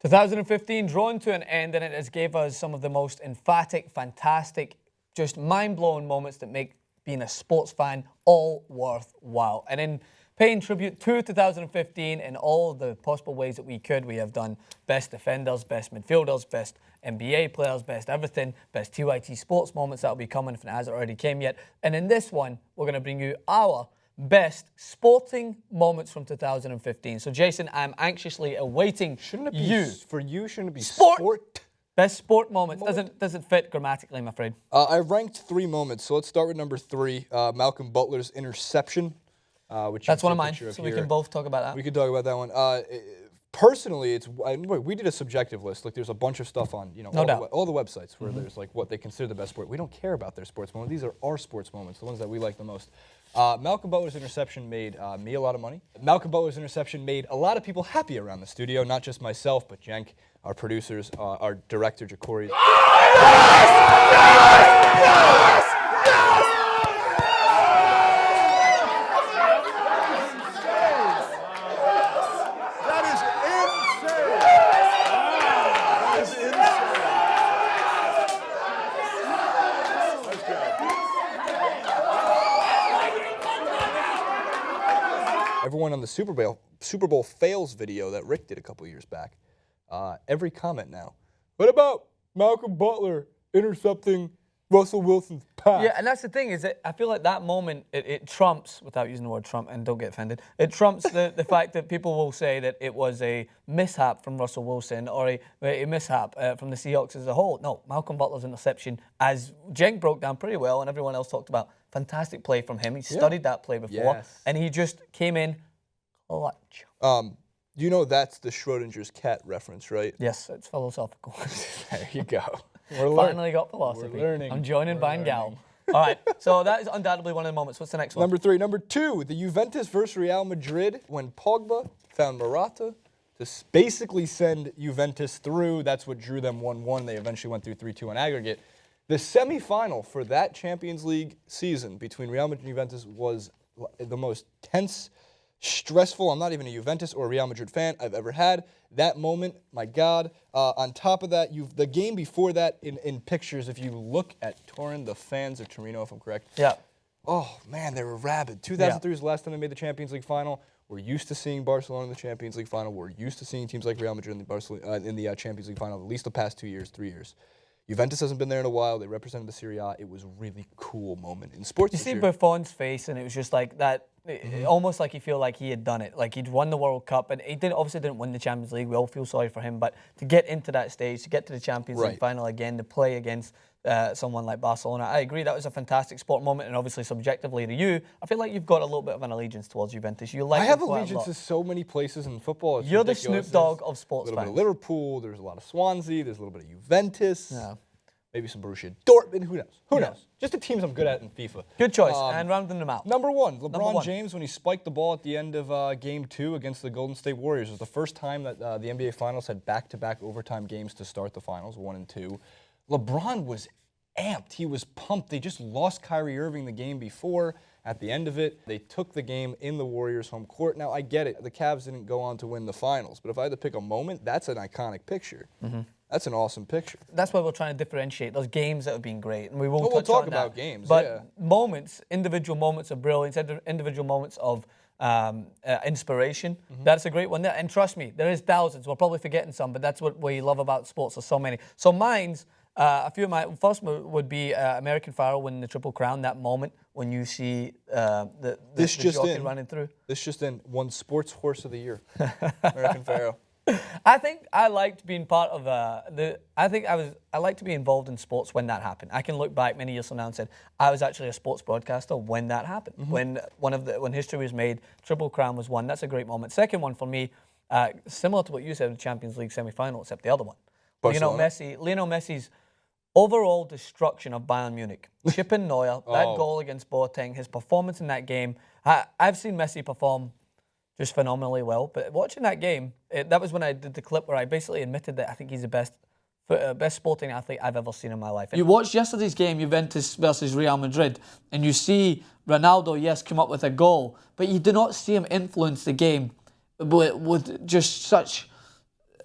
2015 drawn to an end, and it has gave us some of the most emphatic, fantastic, just mind-blowing moments that make being a sports fan all worthwhile. And in paying tribute to 2015 in all the possible ways that we could, we have done best defenders, best midfielders, best NBA players, best everything, best TYT sports moments. That'll be coming if it hasn't already came yet. And in this one, we're going to bring you our best sporting moments from 2015. So, Jason, I'm anxiously awaiting shouldn't it be you. For you, shouldn't it be sport? Best sport moments. Doesn't fit grammatically, I'm afraid. I ranked 3 moments, so let's start with number 3, Malcolm Butler's interception. Which that's one of mine, so we can both talk about that. We can talk about that one. Personally, we did a subjective list. Like, there's a bunch of stuff on, all the websites where there's like what they consider the best sport. We don't care about their sports moments. These are our sports moments, the ones that we like the most. Malcolm Butler's interception made me a lot of money. Malcolm Butler's interception made a lot of people happy around the studio, not just myself, but Jenk, our producers, our director, Ja'Cory. Everyone on the Super Bowl fails video that Rick did a couple years back, every comment now, what about Malcolm Butler intercepting Russell Wilson's pass? Yeah, and that's the thing, is that I feel like that moment, it trumps, without using the word Trump, and don't get offended, it trumps the fact that people will say that it was a mishap from Russell Wilson or a mishap from the Seahawks as a whole. No, Malcolm Butler's interception, as Jenk broke down pretty well and everyone else talked about, fantastic play from him. He studied that play before, and he just came in clutch. You know that's the Schrodinger's cat reference, right? Yes, it's philosophical. There you go. Finally got philosophy. We're learning. I'm joining Bangal. All right, so that is undoubtedly one of the moments. What's the next one? Number 3. Number 2, the Juventus versus Real Madrid, when Pogba found Morata to basically send Juventus through. That's what drew them 1-1. They eventually went through 3-2 on aggregate. The semifinal for that Champions League season between Real Madrid and Juventus was the most tense, stressful. I'm not even a Juventus or a Real Madrid fan I've ever had. That moment, my God. On top of that, the game before that in pictures, if you look at Torrin, the fans of Torino, if I'm correct. Yeah. Oh, man, they were rabid. 2003 was the last time they made the Champions League final. We're used to seeing Barcelona in the Champions League final. We're used to seeing teams like Real Madrid in the Champions League final, at least the past 2 years, 3 years. Juventus hasn't been there in a while. They represented the Serie A. It was a really cool moment in sports. You see Buffon's face, and it was just like that, almost like he felt like he had done it. Like he'd won the World Cup, and he obviously didn't win the Champions League. We all feel sorry for him, but to get into that stage, to get to the Champions League final again, to play against someone like Barcelona, I agree, that was a fantastic sport moment, and obviously subjectively to you, I feel like you've got a little bit of an allegiance towards Juventus. You like I have allegiance to so many places in football. It's You're ridiculous. the Snoop Dogg of sports fans. A little fans. bit of Liverpool, there's a lot of Swansea, there's a little bit of Juventus. Yeah. Maybe some Borussia Dortmund. Who knows? Who knows? Just the teams I'm good at in FIFA. Good choice. And rounding them out. Number 1, LeBron James, when he spiked the ball at the end of Game 2 against the Golden State Warriors. It was the first time that the NBA Finals had back-to-back overtime games to start the finals, 1 and 2. LeBron was amped. He was pumped. They just lost Kyrie Irving the game before. At the end of it, they took the game in the Warriors' home court. Now, I get it. The Cavs didn't go on to win the finals. But if I had to pick a moment, that's an iconic picture. That's an awesome picture. That's why we're trying to differentiate those games that have been great, and we will we'll talk on about that. Games, but moments, individual moments of brilliance, individual moments of inspiration. That's a great one. And trust me, there is thousands. We're probably forgetting some, but that's what we love about sports. There's so many. So mine's a few of my first would be American Pharoah winning the Triple Crown. That moment when you see the jockey running through. This just in, won Sports Horse of the Year. American Pharoah. I think I liked being part of I liked to be involved in sports when that happened. I can look back many years from now and said I was actually a sports broadcaster when that happened. When history was made, Triple Crown was won. That's a great moment. Second one for me, similar to what you said in the Champions League semi-final, except the other one. Lionel Messi's overall destruction of Bayern Munich. Chipping Neuer, that goal against Boateng, his performance in that game. I've seen Messi perform just phenomenally well. But watching that game, that was when I did the clip where I basically admitted that I think he's the best sporting athlete I've ever seen in my life. You watched yesterday's game, Juventus versus Real Madrid, and you see Ronaldo, yes, come up with a goal, but you do not see him influence the game with just such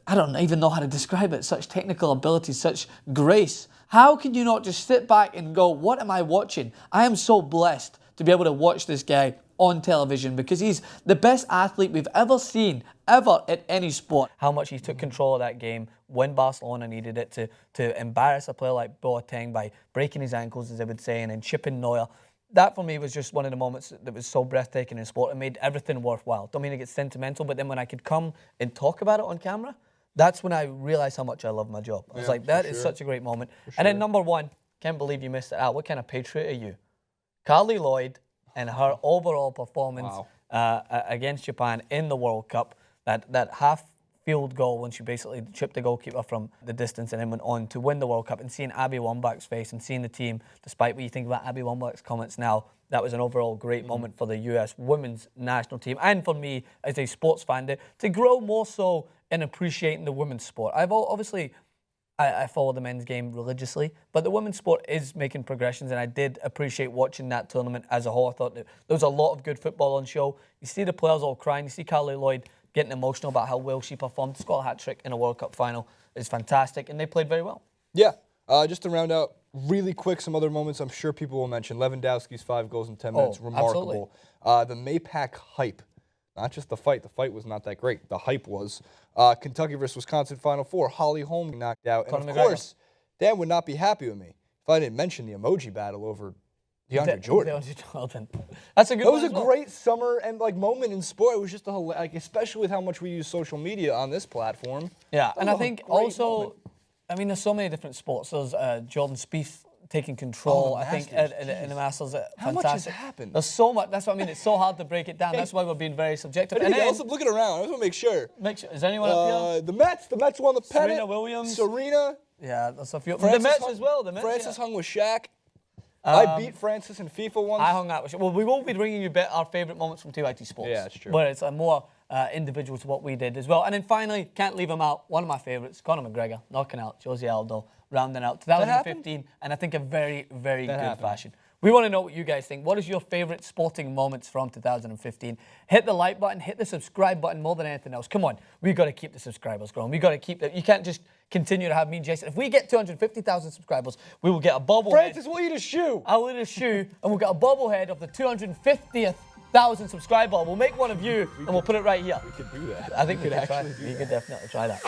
I don't even know how to describe it, such technical ability, such grace. How can you not just sit back and go, what am I watching? I am so blessed to be able to watch this guy on television because he's the best athlete we've ever seen, ever at any sport. How much he took control of that game when Barcelona needed it to embarrass a player like Boateng by breaking his ankles, as they would say, and then chipping Neuer. That for me was just one of the moments that was so breathtaking in sport. It made everything worthwhile. Don't mean to get sentimental, but then when I could come and talk about it on camera, that's when I realized how much I love my job. I was like, that is such a great moment. And then number one, can't believe you missed it out. What kind of patriot are you? Carly Lloyd and her overall performance against Japan in the World Cup, that half field goal when she basically tripped the goalkeeper from the distance and then went on to win the World Cup, and seeing Abby Wambach's face and seeing the team, despite what you think about Abby Wambach's comments now, that was an overall great moment for the US women's national team and for me as a sports fan to grow more so in appreciating the women's sport. Obviously I follow the men's game religiously, but the women's sport is making progressions, and I did appreciate watching that tournament as a whole. I thought that there was a lot of good football on show. You see the players all crying. You see Carly Lloyd getting emotional about how well she performed. To score a hat-trick in a World Cup final is fantastic, and they played very well. Yeah. Just to round out really quick some other moments I'm sure people will mention. Lewandowski's 5 goals in 10 minutes, remarkable. The Maypac hype. Not just the fight. The fight was not that great. The hype was. Kentucky versus Wisconsin Final Four. Holly Holm knocked out. And of course, Dan would not be happy with me if I didn't mention the emoji battle over DeAndre Jordan. That's a good one. That was a great summer and moment in sport. It was just especially with how much we use social media on this platform. Yeah, and I think also, I mean, there's so many different sports. There's Jordan Spieth taking control. I think in the Masters, how much has happened? There's so much. That's what I mean. It's so hard to break it down. That's why we're being very subjective. And also looking around, I just want to make sure. Is anyone up here? The Mets won the pennant. Serena Williams. Serena. Yeah, that's a few. The Mets as well. The Mets. Francis hung with Shaq. I beat Francis in FIFA once. I hung out with Shaq. Well, we will be bringing you our favourite moments from TYT Sports. Yeah, that's true. But it's more individual to what we did as well. And then finally, can't leave him out, one of my favourites, Conor McGregor, knocking out Jose Aldo, rounding out 2015, and I think a very, very good fashion. We want to know what you guys think. What is your favourite sporting moments from 2015? Hit the like button, hit the subscribe button more than anything else. Come on, we've got to keep the subscribers growing. We've got to keep it. You can't just continue to have me and Jason. If we get 250,000 subscribers, we will get a bobblehead. Francis will eat a shoe. I will eat a shoe, and we'll get a bobblehead of the 250,000 subscriber. We'll make one of you, and we'll put it right here. We could do that. I think we could actually. We could definitely try that.